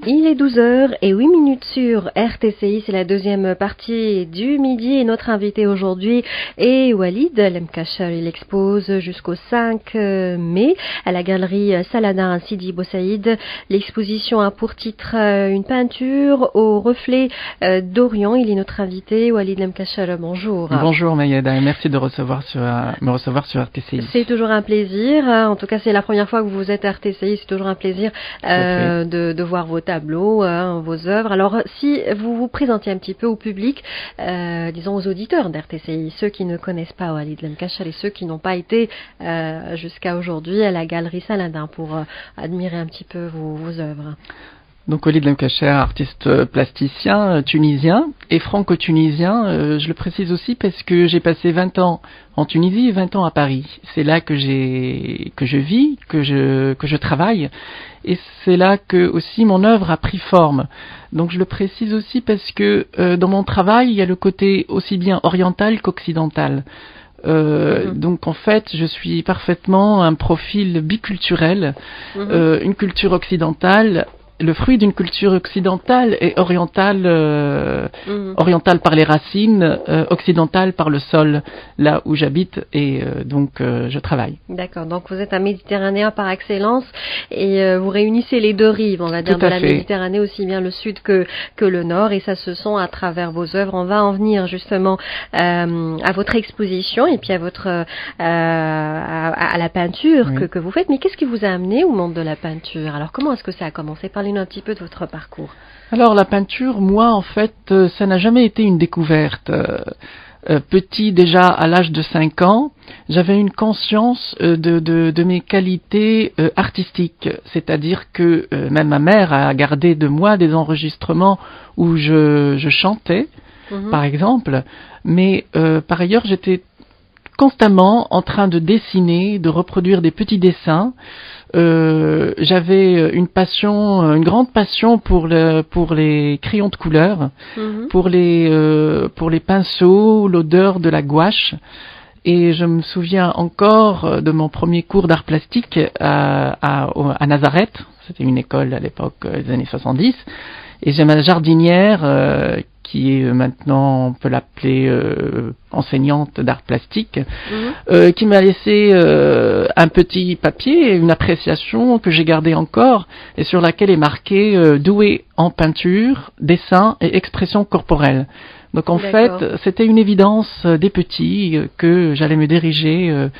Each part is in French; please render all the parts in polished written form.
Il est 12h08 sur RTCI, c'est la deuxième partie du midi et notre invité aujourd'hui est Walid Lemkachar. Il expose jusqu'au 5 mai à la galerie Saladin à Sidi Bou Saïd. L'exposition a pour titre une peinture au reflet d'Orient. Il est notre invité, Walid Lemkachar, bonjour. Bonjour Mayeda, merci de me recevoir sur RTCI. C'est toujours un plaisir, en tout cas c'est la première fois que vous êtes à RTCI, c'est toujours un plaisir de voir vos tableaux, vos œuvres. Alors, si vous vous présentez un petit peu au public, disons aux auditeurs d'RTCI, ceux qui ne connaissent pas Walid Lemkachar et ceux qui n'ont pas été jusqu'à aujourd'hui à la galerie Saladin pour admirer un petit peu vos œuvres. Donc Walid Lemkachar, artiste plasticien tunisien et franco-tunisien, je le précise aussi parce que j'ai passé 20 ans en Tunisie et 20 ans à Paris. C'est là que je vis, que je travaille, et c'est là que aussi mon œuvre a pris forme. Donc je le précise aussi parce que dans mon travail, il y a le côté aussi bien oriental qu'occidental. Donc en fait, je suis parfaitement un profil biculturel, une culture occidentale. Le fruit d'une culture occidentale et orientale, orientale par les racines, occidentale par le sol, là où j'habite et donc je travaille. D'accord, donc vous êtes un Méditerranéen par excellence et vous réunissez les deux rives, on va dire, de la Méditerranée, aussi bien le sud que le nord, et ça se sent à travers vos œuvres. On va en venir justement à votre exposition et puis à votre à la peinture que vous faites. Mais qu'est-ce qui vous a amené au monde de la peinture? Alors comment est-ce que ça a commencé? Parlez-nous un petit peu de votre parcours. Alors la peinture, moi en fait, ça n'a jamais été une découverte. Petit, déjà à l'âge de 5 ans, j'avais une conscience de mes qualités artistiques. C'est-à-dire que même ma mère a gardé de moi des enregistrements où je chantais, par exemple. Mais par ailleurs, j'étais constamment en train de dessiner, de reproduire des petits dessins. J'avais une grande passion pour les crayons de couleur, pour les pinceaux, l'odeur de la gouache. Et je me souviens encore de mon premier cours d'art plastique à Nazareth. C'était une école à l'époque des années 70. Et j'ai ma jardinière qui est maintenant, on peut l'appeler enseignante d'art plastique, qui m'a laissé un petit papier, une appréciation que j'ai gardée encore et sur laquelle est marqué doué en peinture, dessin et expression corporelle. Donc en fait, c'était une évidence des petits que j'allais me diriger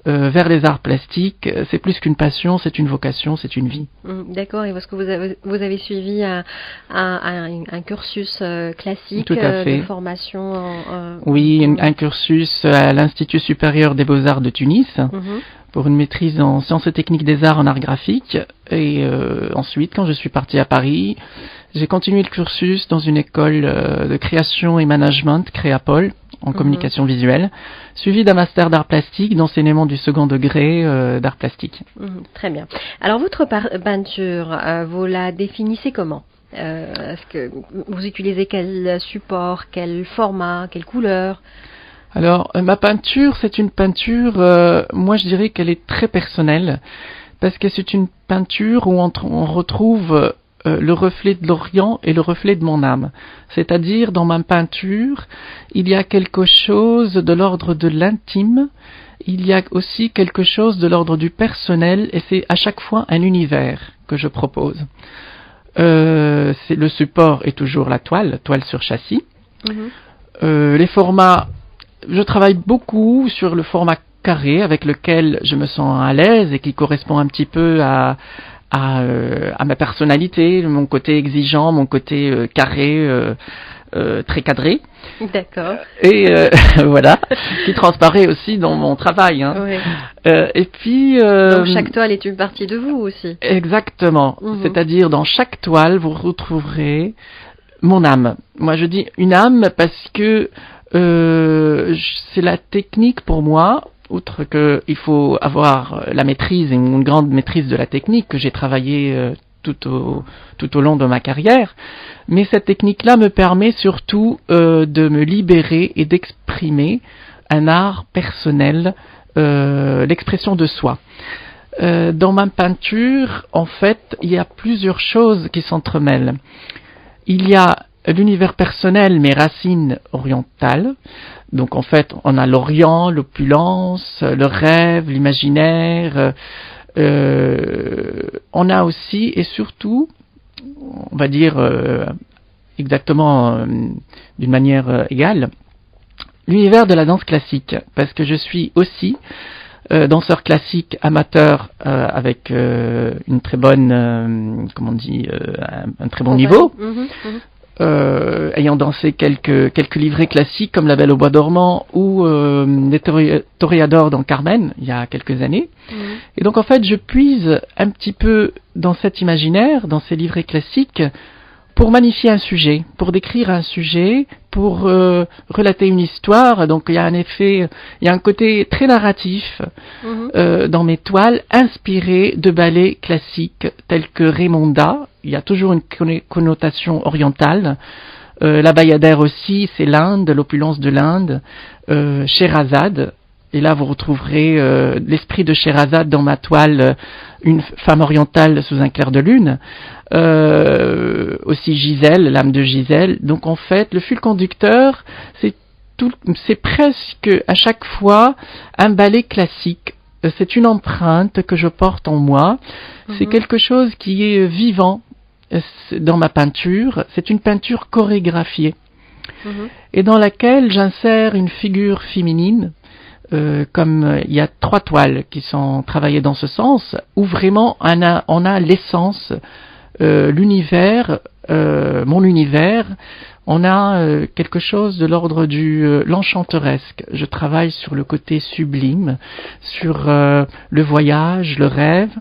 vers les arts plastiques. C'est plus qu'une passion, c'est une vocation, c'est une vie. D'accord, et est-ce que vous avez suivi un cursus classique de formation Oui, un cursus à l'Institut supérieur des beaux-arts de Tunis, pour une maîtrise en sciences et techniques des arts en art graphique. Et ensuite, quand je suis parti à Paris, j'ai continué le cursus dans une école de création et management, Créapol, en communication visuelle, suivi d'un master d'art plastique, d'enseignement du second degré d'art plastique. Très bien. Alors votre peinture, vous la définissez comment? Est-ce que vous utilisez quel support, quel format, quelle couleur? Alors ma peinture, c'est une peinture, moi je dirais qu'elle est très personnelle, parce que c'est une peinture où on retrouve le reflet de l'Orient et le reflet de mon âme. C'est-à-dire, dans ma peinture, il y a quelque chose de l'ordre de l'intime, il y a aussi quelque chose de l'ordre du personnel, et c'est à chaque fois un univers que je propose. Le support est toujours la toile sur châssis. Les formats, je travaille beaucoup sur le format carré, avec lequel je me sens à l'aise et qui correspond un petit peu à ma personnalité, mon côté exigeant, mon côté carré, très cadré. D'accord. Et voilà, qui transparaît aussi dans mon travail. Et puis donc chaque toile est une partie de vous aussi. Exactement. C'est-à-dire dans chaque toile, vous retrouverez mon âme. Moi, je dis une âme parce que c'est la technique pour moi. Outre qu'il faut avoir la maîtrise, une grande maîtrise de la technique que j'ai travaillé tout au long de ma carrière, mais cette technique-là me permet surtout de me libérer et d'exprimer un art personnel, l'expression de soi. Dans ma peinture, en fait, il y a plusieurs choses qui s'entremêlent. Il y a l'univers personnel, mes racines orientales. Donc en fait, on a l'Orient, l'opulence, le rêve, l'imaginaire. On a aussi et surtout, on va dire exactement d'une manière égale, l'univers de la danse classique, parce que je suis aussi danseur classique amateur avec une très bonne, comment on dit, un très bon niveau. Ayant dansé quelques livrets classiques comme La Belle au Bois dormant ou les Toreadors dans Carmen il y a quelques années. Et donc en fait je puise un petit peu dans cet imaginaire, dans ces livrets classiques, pour magnifier un sujet, pour décrire un sujet, pour relater une histoire. Donc il y a un côté très narratif dans mes toiles, inspirées de ballets classiques tels que Raymonda. Il y a toujours une connotation orientale. La Bayadère aussi, c'est l'Inde, l'opulence de l'Inde. Sherazade. Et là, vous retrouverez l'esprit de Sherazade dans ma toile, une femme orientale sous un clair de lune. Aussi Gisèle, l'âme de Gisèle. Donc en fait, le fil conducteur, c'est presque à chaque fois un ballet classique. C'est une empreinte que je porte en moi. C'est quelque chose qui est vivant dans ma peinture. C'est une peinture chorégraphiée et dans laquelle j'insère une figure féminine. Comme il y a 3 toiles qui sont travaillées dans ce sens, où vraiment on a l'essence, l'univers, mon univers, on a quelque chose de l'ordre du l'enchanteresque. Je travaille sur le côté sublime, sur le voyage, le rêve,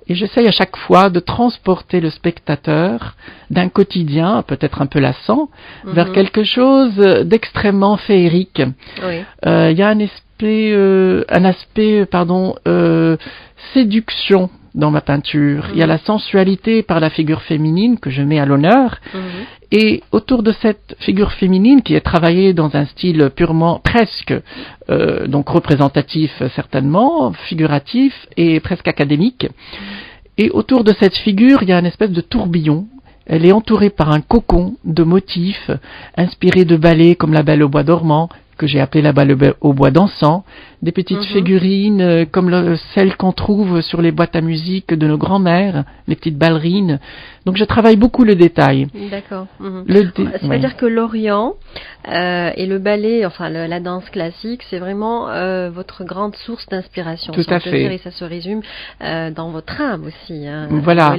et j'essaye à chaque fois de transporter le spectateur d'un quotidien, peut-être un peu lassant, vers quelque chose d'extrêmement féerique. Oui. Il y a un aspect séduction dans ma peinture. Il y a la sensualité par la figure féminine que je mets à l'honneur. Et autour de cette figure féminine qui est travaillée dans un style purement, presque, donc représentatif certainement, figuratif et presque académique. Et autour de cette figure, il y a une espèce de tourbillon. Elle est entourée par un cocon de motifs inspirés de ballets comme La Belle au Bois dormant, que j'ai appelé La Belle au Bois dansant, des petites figurines comme celles qu'on trouve sur les boîtes à musique de nos grands-mères, les petites ballerines. Donc je travaille beaucoup le détail. D'accord. C'est-à-dire que l'Orient et le ballet, enfin la danse classique, c'est vraiment votre grande source d'inspiration. Tout à fait. Et ça se résume dans votre âme aussi. Hein, voilà.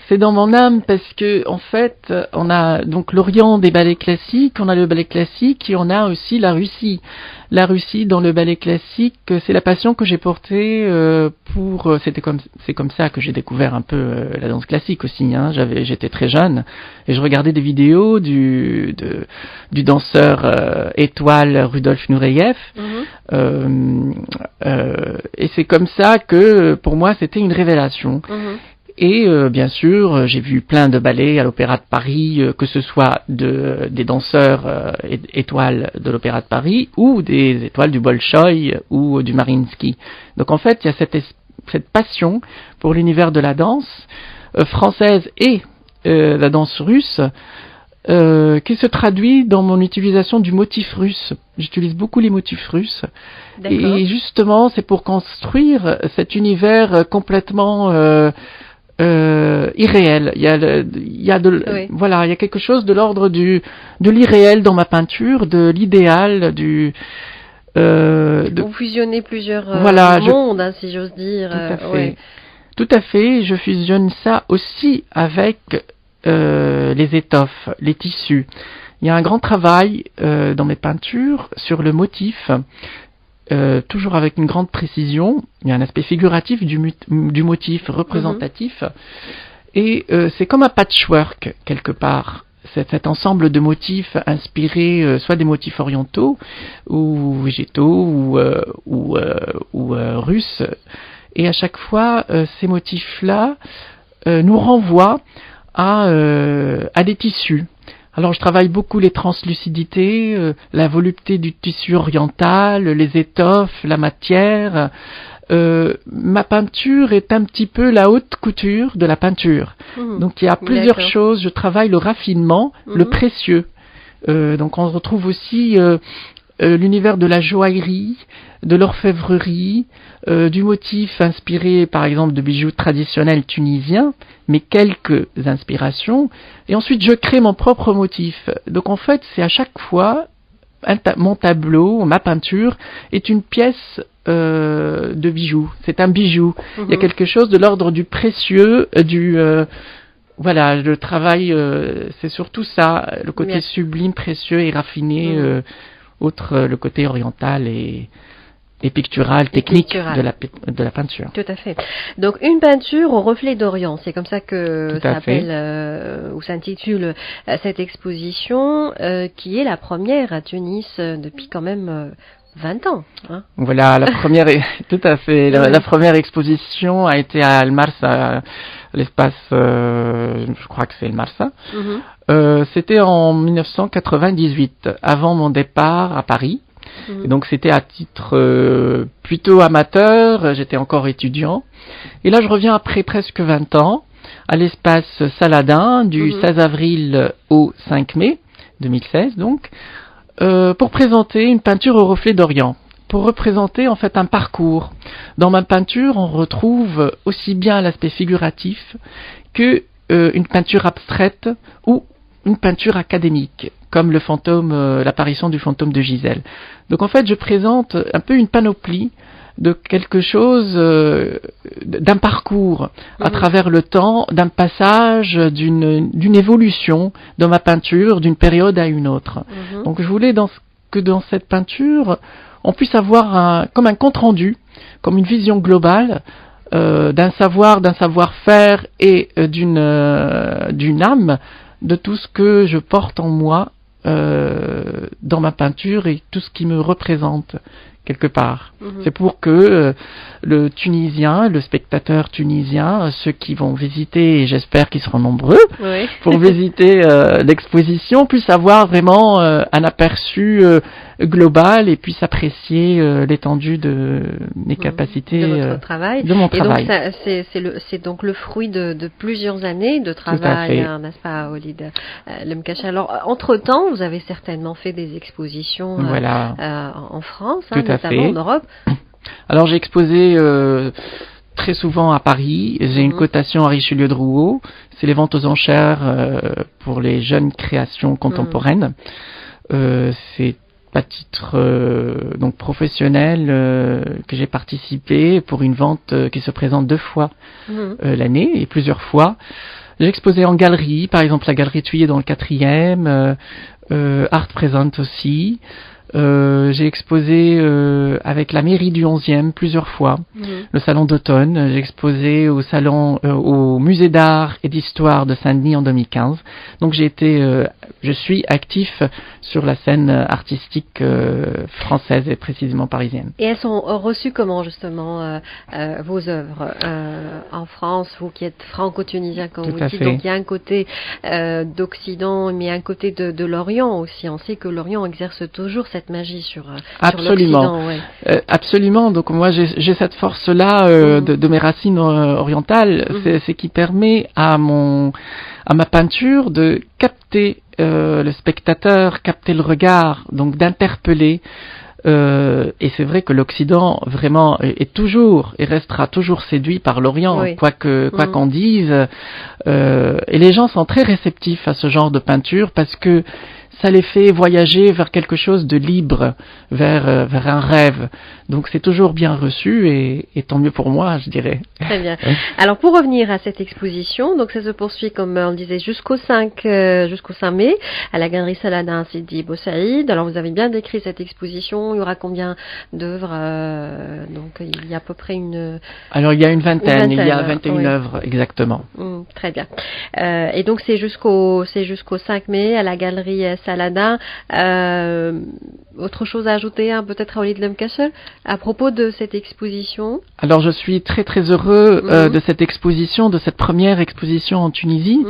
C'est dans mon âme parce que en fait, on a donc l'Orient des ballets classiques, on a le ballet classique et on a aussi la Russie. La Russie dans le ballet classique, c'est la passion que j'ai portée c'est comme ça que j'ai découvert un peu la danse classique aussi. Hein. J'étais très jeune et je regardais des vidéos du danseur étoile Rudolf Nureyev. Et c'est comme ça que pour moi c'était une révélation. Et bien sûr, j'ai vu plein de ballets à l'Opéra de Paris, que ce soit des danseurs étoiles de l'Opéra de Paris ou des étoiles du Bolchoï ou du Mariinsky. Donc en fait, il y a cette passion pour l'univers de la danse française et la danse russe qui se traduit dans mon utilisation du motif russe. J'utilise beaucoup les motifs russes. Et justement, c'est pour construire cet univers complètement irréel. Il y a quelque chose de l'ordre de l'irréel dans ma peinture, de l'idéal, Vous fusionnez plusieurs mondes, si j'ose dire. Tout à fait. Tout à fait. Je fusionne ça aussi avec les étoffes, les tissus. Il y a un grand travail dans mes peintures sur le motif. Toujours avec une grande précision. Il y a un aspect figuratif du motif, représentatif. Et c'est comme un patchwork, quelque part. C'est cet ensemble de motifs inspirés soit des motifs orientaux, ou végétaux, ou russes. Et à chaque fois, ces motifs-là nous renvoient à des tissus. Alors je travaille beaucoup les translucidités, la volupté du tissu oriental, les étoffes, la matière, ma peinture est un petit peu la haute couture de la peinture. Donc il y a plusieurs choses. Je travaille le raffinement, le précieux. Donc on retrouve aussi l'univers de la joaillerie, de l'orfèvrerie, du motif inspiré par exemple de bijoux traditionnels tunisiens, mais quelques inspirations. Et ensuite je crée mon propre motif. Donc en fait c'est à chaque fois mon tableau, ma peinture est une pièce de bijoux. C'est un bijou. Il y a quelque chose de l'ordre du précieux, voilà, le travail, c'est surtout ça, le côté sublime, précieux et raffiné, outre le côté oriental et pictural, technique de la peinture. Tout à fait. Donc une peinture au reflet d'Orient, c'est comme ça que s'appelle ou s'intitule cette exposition, qui est la première à Tunis depuis quand même 20 ans. Hein. Voilà, la première, tout à fait. La première exposition a été à El Marsa, l'espace, je crois que c'est El Marsa. C'était en 1998, avant mon départ à Paris. Et donc c'était à titre plutôt amateur, j'étais encore étudiant. Et là je reviens après presque 20 ans à l'espace Saladin du 16 avril au 5 mai 2016 donc. Pour présenter une peinture au reflet d'Orient, pour représenter en fait un parcours. Dans ma peinture, on retrouve aussi bien l'aspect figuratif que une peinture abstraite ou une peinture académique, comme le fantôme, l'apparition du fantôme de Gisèle. Donc en fait, je présente un peu une panoplie de quelque chose, d'un parcours à travers le temps, d'un passage, d'une évolution dans ma peinture, d'une période à une autre. Donc je voulais que dans cette peinture, on puisse avoir comme un compte-rendu, comme une vision globale d'un savoir-faire et d'une âme, de tout ce que je porte en moi dans ma peinture et tout ce qui me représente quelque part. C'est pour que le Tunisien, le spectateur tunisien, ceux qui vont visiter, et j'espère qu'ils seront nombreux, pour visiter l'exposition, puissent avoir vraiment un aperçu global et puissent apprécier l'étendue de mes capacités de votre travail. De mon travail. Et donc c'est donc le fruit de plusieurs années de travail, n'est-ce pas, Walid Lemkacha. Alors entre-temps, vous avez certainement fait des expositions en France, notamment en Europe. Alors j'ai exposé très souvent à Paris. J'ai une cotation à Richelieu de Rouault. C'est les ventes aux enchères pour les jeunes créations contemporaines. C'est à titre donc professionnel que j'ai participé pour une vente qui se présente 2 fois l'année et plusieurs fois. J'ai exposé en galerie, par exemple la galerie Thuillier dans le 4e, Art présente aussi. J'ai exposé avec la mairie du 11e plusieurs fois, le salon d'automne. J'ai exposé au musée d'art et d'histoire de Saint-Denis en 2015. Donc je suis actif sur la scène artistique française et précisément parisienne. Et elles sont reçues comment justement vos œuvres en France, vous qui êtes franco-tunisien comme vous dites, donc il y a un côté d'Occident mais un côté de l'Orient aussi. On sait que l'Orient exerce toujours cette magie sur l'Occident. Absolument. Donc moi j'ai cette force-là de mes racines orientales, c'est qui permet à ma peinture de capter le spectateur, capter le regard, donc d'interpeller. Et c'est vrai que l'Occident vraiment est toujours et restera toujours séduit par l'Orient, quoi qu'on dise. Et les gens sont très réceptifs à ce genre de peinture parce que ça les fait voyager vers quelque chose de libre, vers un rêve. Donc c'est toujours bien reçu et tant mieux pour moi, je dirais. Très bien. Alors pour revenir à cette exposition, donc ça se poursuit comme on le disait jusqu'au 5 mai à la galerie Saladin Sidi Boussaïd. Alors vous avez bien décrit cette exposition. Il y aura combien d'œuvres Donc il y a à peu près une. Alors il y a une vingtaine. Il y a 21 œuvres exactement. Très bien. Et donc c'est jusqu'au 5 mai à la galerie Saladin. Autre chose à ajouter, peut-être à Walid Lemkacha à propos de cette exposition? Alors je suis très très heureux de cette exposition, de cette première exposition en Tunisie,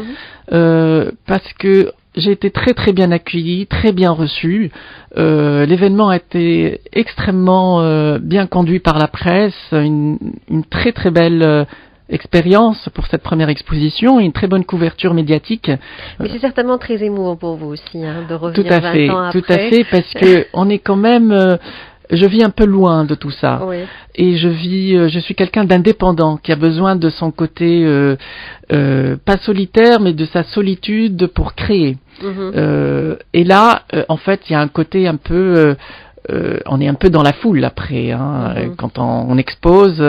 parce que j'ai été très très bien accueilli, très bien reçu. L'événement a été extrêmement bien conduit par la presse, une très très belle expérience pour cette première exposition et une très bonne couverture médiatique. Mais c'est certainement très émouvant pour vous aussi de revenir 20 ans après. Tout à fait, parce que on est quand même... je vis un peu loin de tout ça. Oui. Et je suis quelqu'un d'indépendant qui a besoin de son côté pas solitaire, mais de sa solitude pour créer. Et là, en fait, il y a un côté un peu on est un peu dans la foule après. Quand on expose,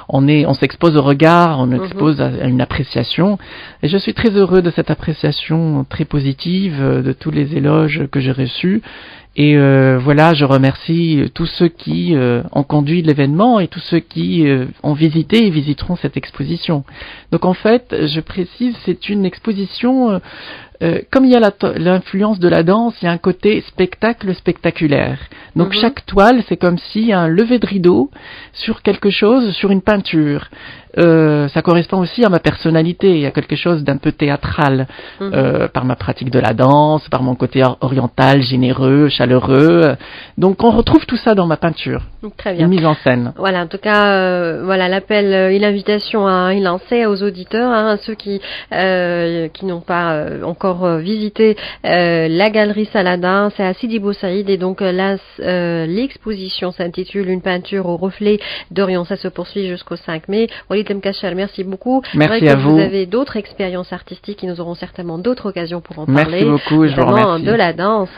on s'expose au regard, on expose à une appréciation. Et je suis très heureux de cette appréciation très positive, de tous les éloges que j'ai reçus. Et voilà, je remercie tous ceux qui ont conduit l'événement et tous ceux qui ont visité et visiteront cette exposition. Donc en fait, je précise, c'est une exposition... comme il y a l'influence de la danse, il y a un côté spectacle spectaculaire. Donc chaque toile, c'est comme s'il y a un lever de rideau sur quelque chose, sur une peinture. Ça correspond aussi à ma personnalité. Il y a quelque chose d'un peu théâtral par ma pratique de la danse, par mon côté oriental, généreux, chaleureux. Donc on retrouve tout ça dans ma peinture. Très bien. Une mise en scène. Voilà, en tout cas, voilà l'appel et l'invitation est lancée aux auditeurs, à ceux qui n'ont pas encore visité la galerie Saladin. C'est à Sidi Bou Saïd et donc là l'exposition s'intitule Une peinture au reflet d'Orient. Ça se poursuit jusqu'au 5 mai. Walid Mkacher, merci beaucoup. Merci à vous. Vous avez d'autres expériences artistiques et nous aurons certainement d'autres occasions pour en parler. Merci beaucoup, je vous remercie. De la danse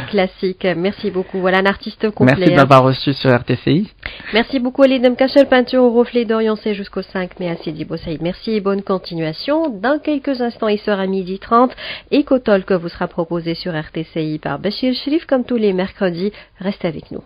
classique. Merci beaucoup. Voilà un artiste complet. Merci de m'avoir reçu sur RTCI. Merci beaucoup Walid Mkacher, peinture au reflet d'Orient, c'est jusqu'au 5 mai à Sidi Bou Saïd. Merci et bonne continuation. Dans quelques instants, il sera 12h30. Éco-Talk vous sera proposé sur RTCI par Bachir Shrif comme tous les mercredis. Restez avec nous.